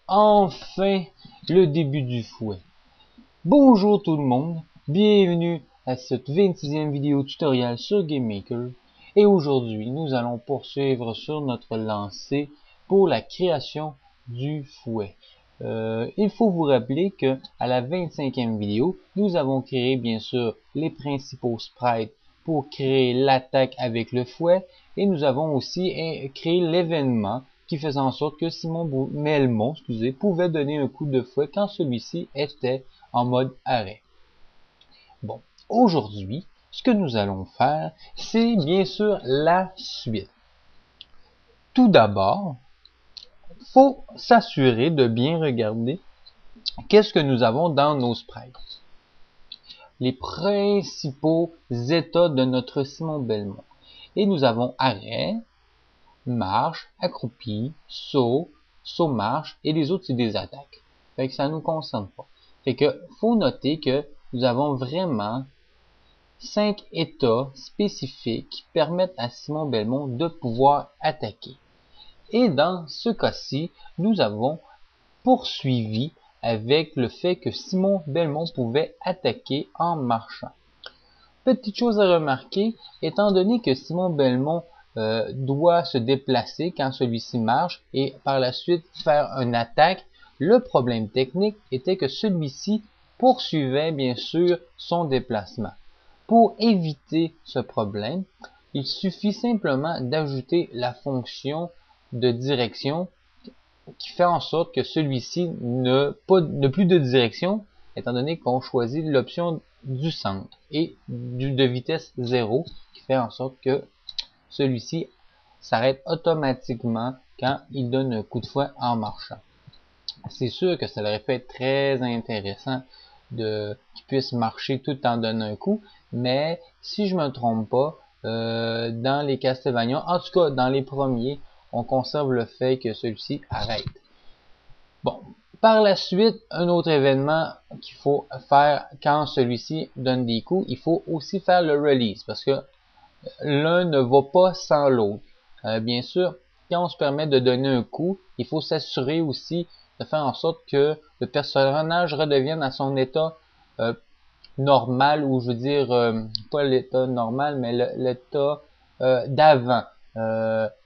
enfin le début du fouet. Bonjour tout le monde, bienvenue à cette 26e vidéo tutoriel sur GameMaker. Et aujourd'hui, nous allons poursuivre sur notre lancée pour la création du fouet. Il faut vous rappeler que à la 25e vidéo, nous avons créé bien sûr les principaux sprites pour créer l'attaque avec le fouet et nous avons aussi créé l'événement qui faisait en sorte que Simon Belmont pouvait donner un coup de fouet quand celui-ci était en mode arrêt. Bon, aujourd'hui, ce que nous allons faire, c'est bien sûr la suite. Tout d'abord, faut s'assurer de bien regarder qu'est-ce que nous avons dans nos sprites. Les principaux états de notre Simon Belmont. Et nous avons arrêt, marche, accroupi, saut, saut-marche, et les autres, c'est des attaques. Fait que ça nous concerne pas. Fait que, faut noter que nous avons vraiment 5 états spécifiques qui permettent à Simon Belmont de pouvoir attaquer. Et dans ce cas-ci, nous avons poursuivi avec le fait que Simon Belmont pouvait attaquer en marchant. Petite chose à remarquer, étant donné que Simon Belmont doit se déplacer quand celui-ci marche et par la suite faire une attaque, le problème technique était que celui-ci poursuivait bien sûr son déplacement. Pour éviter ce problème, il suffit simplement d'ajouter la fonction de direction qui fait en sorte que celui-ci n'a plus de direction, étant donné qu'on choisit l'option du centre et de vitesse 0, qui fait en sorte que celui-ci s'arrête automatiquement quand il donne un coup de fouet en marchant. C'est sûr que ça aurait pu être très intéressant qu'il puisse marcher tout en donnant un coup, mais si je me trompe pas, dans les Castlevania, en tout cas dans les premiers, on conserve le fait que celui-ci arrête. Bon, par la suite, un autre événement qu'il faut faire quand celui-ci donne des coups, il faut aussi faire le release, parce que l'un ne va pas sans l'autre. Bien sûr, quand on se permet de donner un coup, il faut s'assurer aussi de faire en sorte que le personnage redevienne à son état normal, ou je veux dire, pas l'état normal, mais l'état d'avant.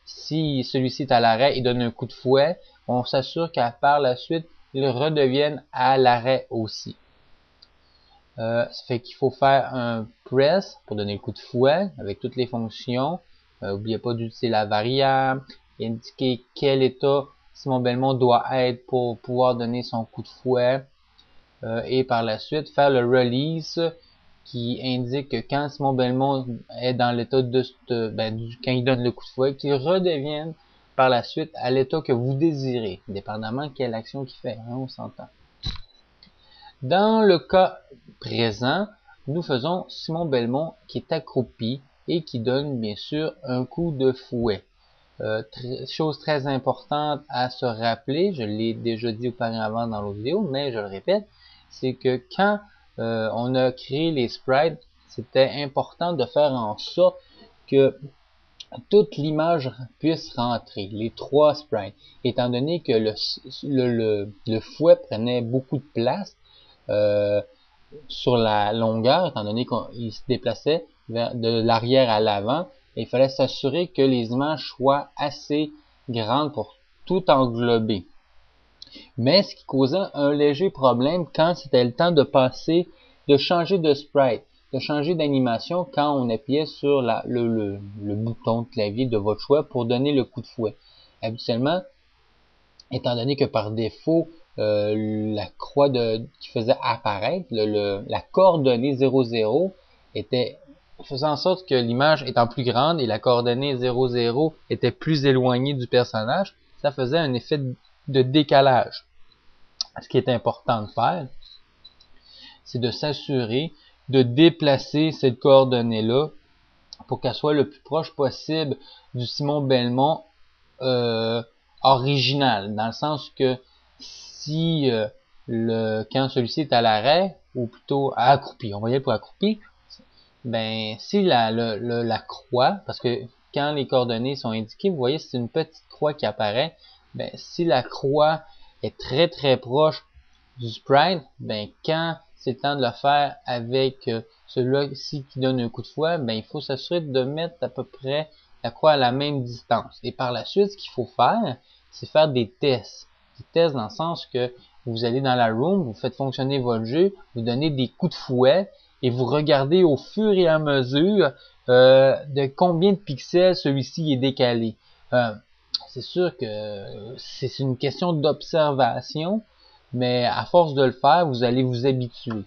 Si celui-ci est à l'arrêt et donne un coup de fouet, on s'assure qu'à par la suite, il redevienne à l'arrêt aussi. Ça fait qu'il faut faire un press pour donner le coup de fouet avec toutes les fonctions. N'oubliez pas d'utiliser la variable, indiquer quel état Simon Belmont doit être pour pouvoir donner son coup de fouet. Et par la suite, faire le release qui indique que quand Simon Belmont est dans l'état de quand il donne le coup de fouet, qu'il redevienne par la suite à l'état que vous désirez, dépendamment de quelle action qu'il fait, hein, on s'entend. Dans le cas présent, nous faisons Simon Belmont qui est accroupi et qui donne bien sûr un coup de fouet. Chose très importante à se rappeler, je l'ai déjà dit auparavant dans l'autre vidéo, mais je le répète, c'est que quand on a créé les sprites, c'était important de faire en sorte que toute l'image puisse rentrer, les 3 sprites, étant donné que le fouet prenait beaucoup de place sur la longueur, étant donné qu'il se déplaçait de l'arrière à l'avant, il fallait s'assurer que les images soient assez grandes pour tout englober. Mais ce qui causait un léger problème quand c'était le temps de changer de sprite, de changer d'animation quand on appuyait sur le bouton de clavier de votre choix pour donner le coup de fouet. Habituellement, étant donné que par défaut, la croix qui faisait apparaître, la coordonnée 00 faisait en sorte que l'image étant plus grande et la coordonnée 00 était plus éloignée du personnage, ça faisait un effet de décalage. Ce qui est important de faire, c'est de s'assurer de déplacer cette coordonnée-là pour qu'elle soit le plus proche possible du Simon Belmont original, dans le sens que si quand celui-ci est à l'arrêt, ou plutôt accroupi, on va y aller pour accroupi, ben si la croix, parce que quand les coordonnées sont indiquées, vous voyez c'est une petite croix qui apparaît, ben si la croix est très très proche du sprite, ben quand c'est le temps de le faire avec celui-ci qui donne un coup de fouet, ben il faut s'assurer de mettre à peu près la croix à la même distance. Et par la suite, ce qu'il faut faire, c'est faire des tests. Des tests dans le sens que vous allez dans la room, vous faites fonctionner votre jeu, vous donnez des coups de fouet et vous regardez au fur et à mesure de combien de pixels celui-ci est décalé. C'est sûr que c'est une question d'observation, mais à force de le faire, vous allez vous habituer.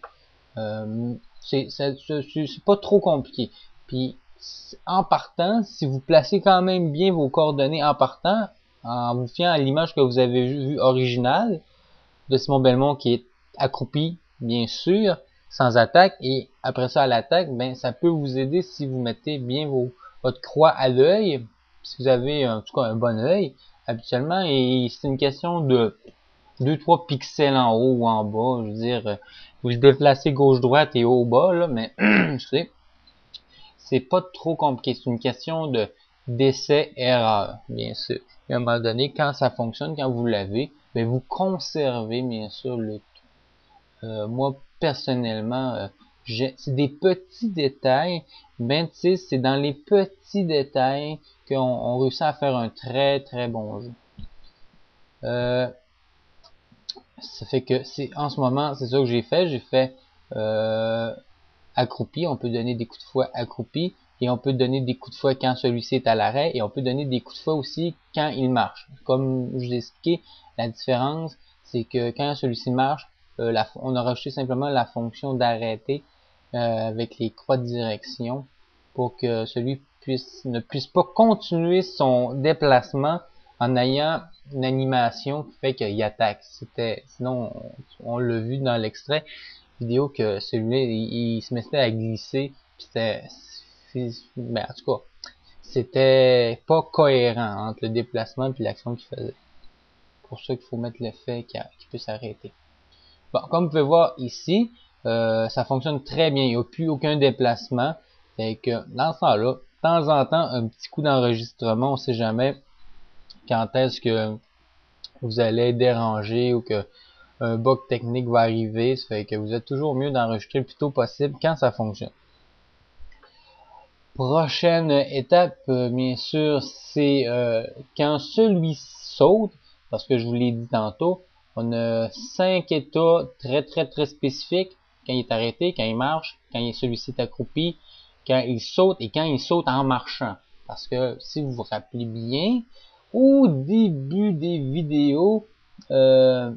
C'est pas trop compliqué. Puis en partant, si vous placez quand même bien vos coordonnées en partant, en vous fiant à l'image que vous avez vue originale de Simon Belmont qui est accroupi, bien sûr, sans attaque, et après ça à l'attaque, ben ça peut vous aider si vous mettez bien votre croix à l'œil, si vous avez en tout cas un bon œil habituellement, et c'est une question de 2-3 pixels en haut ou en bas, je veux dire, vous déplacez gauche-droite et haut-bas, là, mais c'est pas trop compliqué, c'est une question de d'essai-erreur, bien sûr. Et à un moment donné, quand ça fonctionne, quand vous l'avez, ben vous conservez bien sûr le tout. Moi, personnellement, c'est des petits détails, ben tu sais, c'est dans les petits détails qu'on réussit à faire un très très bon jeu. Ça fait que en ce moment, c'est ça que j'ai fait. J'ai fait accroupi, on peut donner des coups de fouet accroupi, et on peut donner des coups de fouet quand celui-ci est à l'arrêt, et on peut donner des coups de fouet aussi quand il marche. Comme je vous ai expliqué, la différence, c'est que quand celui-ci marche, on a rajouté simplement la fonction d'arrêter avec les croix de direction pour que celui ne puisse pas continuer son déplacement en ayant une animation qui fait qu'il attaque. Sinon, on l'a vu dans l'extrait vidéo que celui-là, il se mettait à glisser, puis ben, en tout cas, c'était pas cohérent entre le déplacement et l'action qu'il faisait. C'est pour ça qu'il faut mettre l'effet qu'il puisse arrêter. Bon, comme vous pouvez voir ici, ça fonctionne très bien. Il n'y a plus aucun déplacement. Fait que dans ce temps-là, de temps en temps, un petit coup d'enregistrement, on ne sait jamais quand est-ce que vous allez déranger ou que un bug technique va arriver. Ça fait que vous êtes toujours mieux d'enregistrer le plus tôt possible quand ça fonctionne. Prochaine étape, bien sûr, c'est quand celui-ci saute, parce que je vous l'ai dit tantôt, on a 5 états très spécifiques. Quand il est arrêté, quand il marche, quand celui-ci est accroupi, quand il saute et quand il saute en marchant. Parce que si vous vous rappelez bien, au début des vidéos, je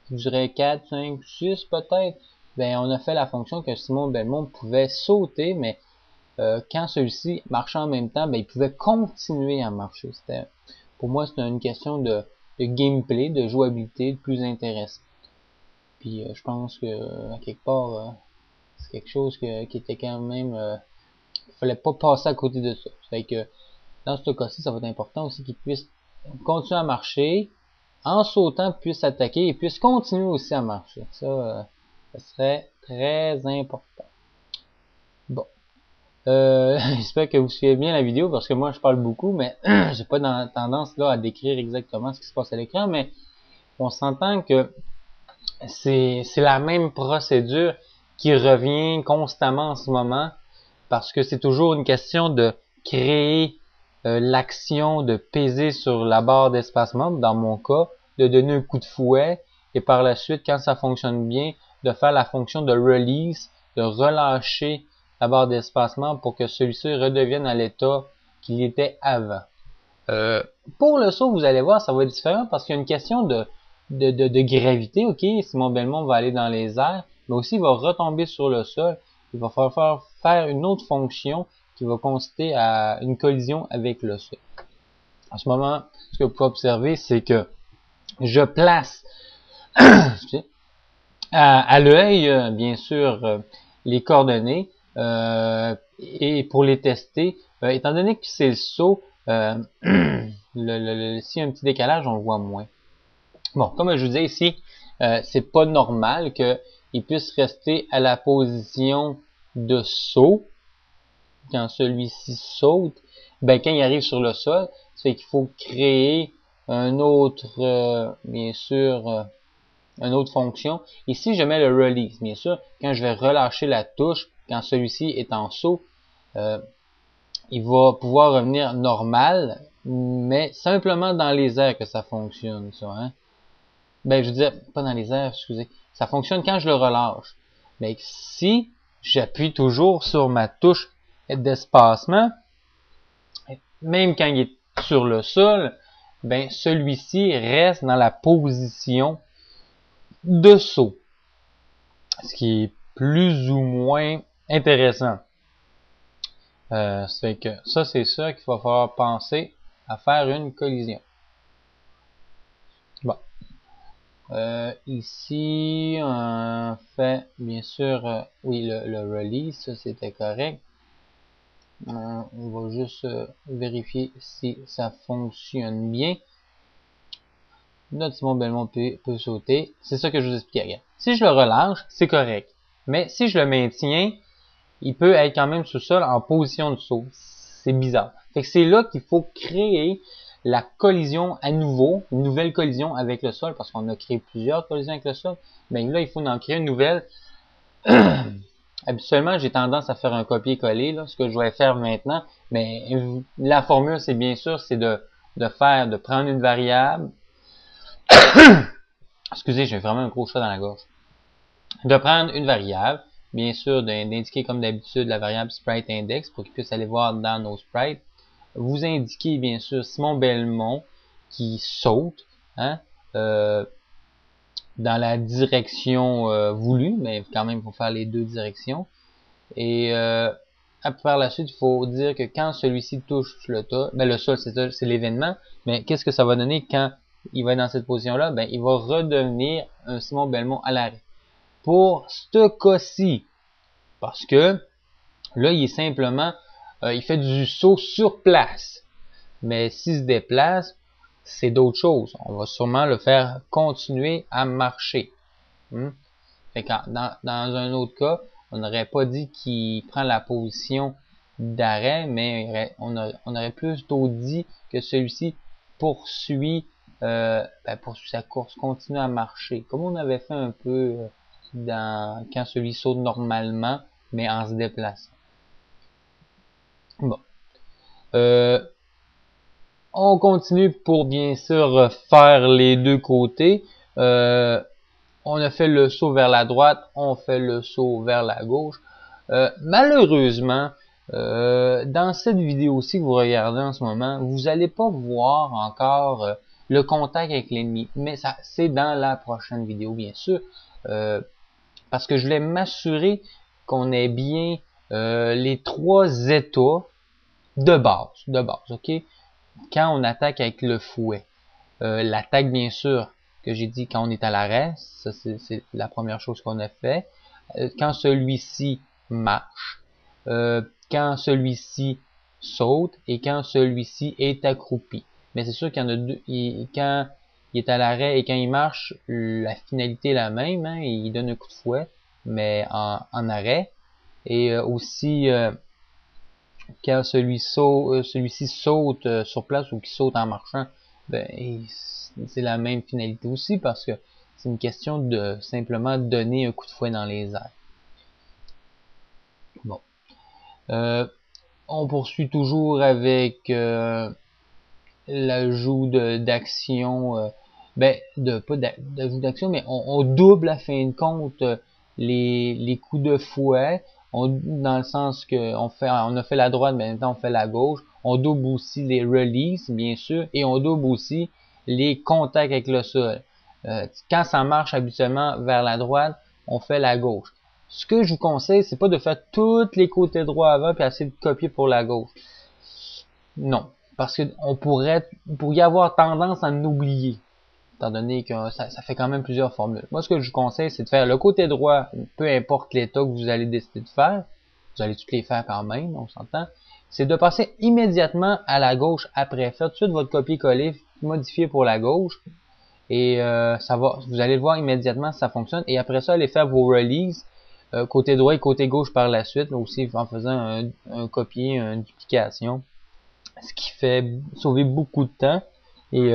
dirais 4, 5, 6 peut-être, ben on a fait la fonction que Simon Belmont pouvait sauter, mais quand celui-ci marchait en même temps, ben il pouvait continuer à marcher. Pour moi, c'était une question de gameplay, de jouabilité, le plus intéressant. Puis je pense que à quelque part, c'est quelque chose qui était quand même, il fallait pas passer à côté de ça. Fait que dans ce cas-ci, ça va être important aussi qu'il puisse continuer à marcher, en sautant puisse attaquer et puisse continuer aussi à marcher. Ça serait très important. Bon. J'espère que vous suivez bien la vidéo parce que moi je parle beaucoup, mais j'ai pas tendance là à décrire exactement ce qui se passe à l'écran, mais on s'entend que c'est la même procédure qui revient constamment en ce moment parce que c'est toujours une question de créer l'action de peser sur la barre d'espacement, dans mon cas, de donner un coup de fouet et par la suite, quand ça fonctionne bien, de faire la fonction de release, de relâcher la barre d'espacement pour que celui-ci redevienne à l'état qu'il était avant. Pour le saut, vous allez voir, ça va être différent parce qu'il y a une question de gravité. Ok, Simon Belmont va aller dans les airs, mais aussi il va retomber sur le sol. Il va falloir faire une autre fonction qui va consister à une collision avec le sol. En ce moment, ce que vous pouvez observer, c'est que je place à l'œil, bien sûr, les coordonnées et pour les tester, étant donné que c'est le saut, s'il y a un petit décalage, on le voit moins. Bon, comme je vous disais ici, c'est pas normal qu'il puisse rester à la position de saut quand celui-ci saute. Ben, quand il arrive sur le sol, c'est qu'il faut créer un autre, bien sûr, une autre fonction. Ici, je mets le release. Bien sûr, quand je vais relâcher la touche, quand celui-ci est en saut, il va pouvoir revenir normal, mais simplement dans les airs que ça fonctionne, ça, hein. Ben, je veux dire, pas dans les airs, excusez. Ça fonctionne quand je le relâche. Mais si j'appuie toujours sur ma touche d'espacement, même quand il est sur le sol, ben, celui-ci reste dans la position de saut. Ce qui est plus ou moins intéressant. C'est que ça, c'est ça qu'il va falloir penser à faire une collision. Bon. Ici, on fait, bien sûr, oui, le release, ça c'était correct. On va juste vérifier si ça fonctionne bien. Notre Simon Belmont peut sauter. C'est ça que je vous expliquais. Regarde. Si je le relâche, c'est correct. Mais si je le maintiens, il peut être quand même sous sol en position de saut. C'est bizarre. Fait que c'est là qu'il faut créer la collision à nouveau, une nouvelle collision avec le sol, parce qu'on a créé plusieurs collisions avec le sol. Ben là, il faut en créer une nouvelle. Habituellement, j'ai tendance à faire un copier-coller, là, ce que je vais faire maintenant. Mais la formule, c'est bien sûr, c'est de prendre une variable. Excusez, j'ai vraiment un gros chat dans la gorge. De prendre une variable, bien sûr, d'indiquer comme d'habitude la variable sprite index pour qu'il puisse aller voir dans nos sprites. Vous indiquez bien sûr Simon Belmont qui saute, hein, dans la direction voulue, mais quand même il faut faire les deux directions. Et par la suite, il faut dire que quand celui-ci touche le sol, c'est l'événement, mais qu'est-ce que ça va donner quand il va être dans cette position-là? Ben, il va redevenir un Simon Belmont à l'arrêt. Pour ce cas-ci, parce que là, il est simplement, il fait du saut sur place. Mais s'il se déplace, c'est d'autres choses. On va sûrement le faire continuer à marcher. Fait que dans un autre cas, on n'aurait pas dit qu'il prend la position d'arrêt, mais on aurait plutôt dit que celui-ci poursuit sa course, continue à marcher. Comme on avait fait un peu quand celui saute normalement, mais en se déplaçant. Bon. On continue pour bien sûr faire les deux côtés. On a fait le saut vers la droite, on fait le saut vers la gauche. Malheureusement, dans cette vidéo-ci que vous regardez en ce moment, vous n'allez pas voir encore le contact avec l'ennemi. Mais ça, c'est dans la prochaine vidéo, bien sûr. Parce que je voulais m'assurer qu'on ait bien les trois états de base, ok? Quand on attaque avec le fouet, l'attaque bien sûr que j'ai dit quand on est à l'arrêt, ça c'est la première chose qu'on a fait. Quand celui-ci marche, quand celui-ci saute et quand celui-ci est accroupi. Mais c'est sûr qu'il y en a deux. Quand il est à l'arrêt et quand il marche, la finalité est la même, hein, il donne un coup de fouet, mais en arrêt. Et aussi quand celui-ci saute sur place ou qui saute en marchant, ben c'est la même finalité aussi parce que c'est une question de simplement donner un coup de fouet dans les airs. Bon. On poursuit toujours avec l'ajout d'action, pas d'ajout d'action, mais on double à fin de compte les coups de fouet. Dans le sens que on a fait la droite, mais maintenant on fait la gauche. On double aussi les releases, bien sûr, et on double aussi les contacts avec le sol. Quand ça marche habituellement vers la droite, on fait la gauche. Ce que je vous conseille, c'est pas de faire tous les côtés droits avant puis essayer de copier pour la gauche. Non, parce que on pourrait y avoir tendance à en oublier, étant donné que ça fait quand même plusieurs formules. Moi, ce que je vous conseille, c'est de faire le côté droit, peu importe l'état que vous allez décider de faire. Vous allez tous les faire quand même, on s'entend. C'est de passer immédiatement à la gauche après. Faites tout de suite votre copier-coller, modifier pour la gauche. Et vous allez le voir immédiatement si ça fonctionne. Et après ça, allez faire vos releases, côté droit et côté gauche par la suite, aussi en faisant un copier, une duplication. Ce qui fait sauver beaucoup de temps. Et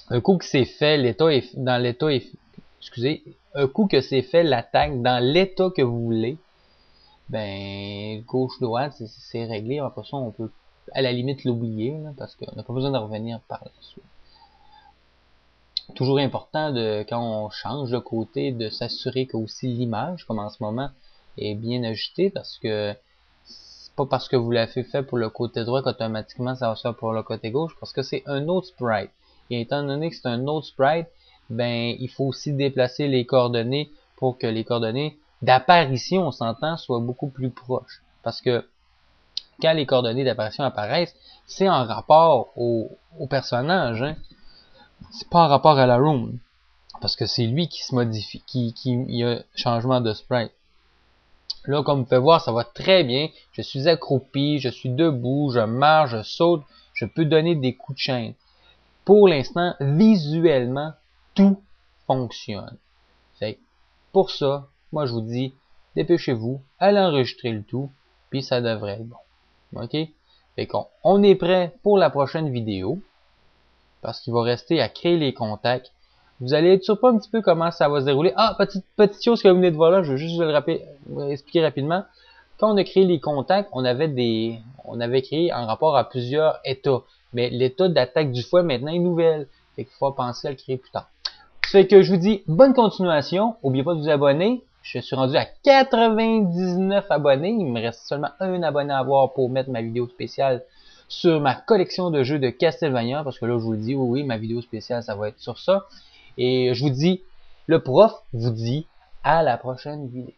Un coup que c'est fait, excusez, un coup que c'est fait l'attaque dans l'état que vous voulez, ben gauche-droite, c'est réglé. Après ça, on peut à la limite l'oublier, parce qu'on n'a pas besoin de revenir par la suite. Toujours important quand on change de côté, de s'assurer que aussi l'image, comme en ce moment, est bien ajustée, parce que c'est pas parce que vous l'avez fait pour le côté droit qu'automatiquement ça va se faire pour le côté gauche, parce que c'est un autre sprite. Et étant donné que c'est un autre sprite, ben il faut aussi déplacer les coordonnées pour que les coordonnées d'apparition, on s'entend, soient beaucoup plus proches. Parce que quand les coordonnées d'apparition apparaissent, c'est en rapport au personnage, hein. C'est pas en rapport à la room. Parce que c'est lui qui se modifie, qui y a changement de sprite. Là, comme vous pouvez voir, ça va très bien. Je suis accroupi, je suis debout, je marche, je saute, je peux donner des coups de chaîne. Pour l'instant, visuellement, tout fonctionne. Fait pour ça, moi je vous dis, dépêchez-vous, allez enregistrer le tout, puis ça devrait être bon. OK? Fait qu'on est prêt pour la prochaine vidéo, parce qu'il va rester à créer les contacts. Vous allez être surpris un petit peu comment ça va se dérouler. Ah, petite chose que vous venez de voir là, je veux juste vous expliquer rapidement. Quand on a créé les contacts, on avait créé en rapport à plusieurs états. Mais l'état d'attaque du fouet maintenant est nouvelle. Fait qu'il faut penser à le créer plus tard. Ça fait que je vous dis bonne continuation. N'oubliez pas de vous abonner. Je suis rendu à 99 abonnés. Il me reste seulement un abonné à avoir pour mettre ma vidéo spéciale sur ma collection de jeux de Castlevania. Parce que là, je vous le dis, oui, ma vidéo spéciale, ça va être sur ça. Et je vous dis, le prof vous dit à la prochaine vidéo.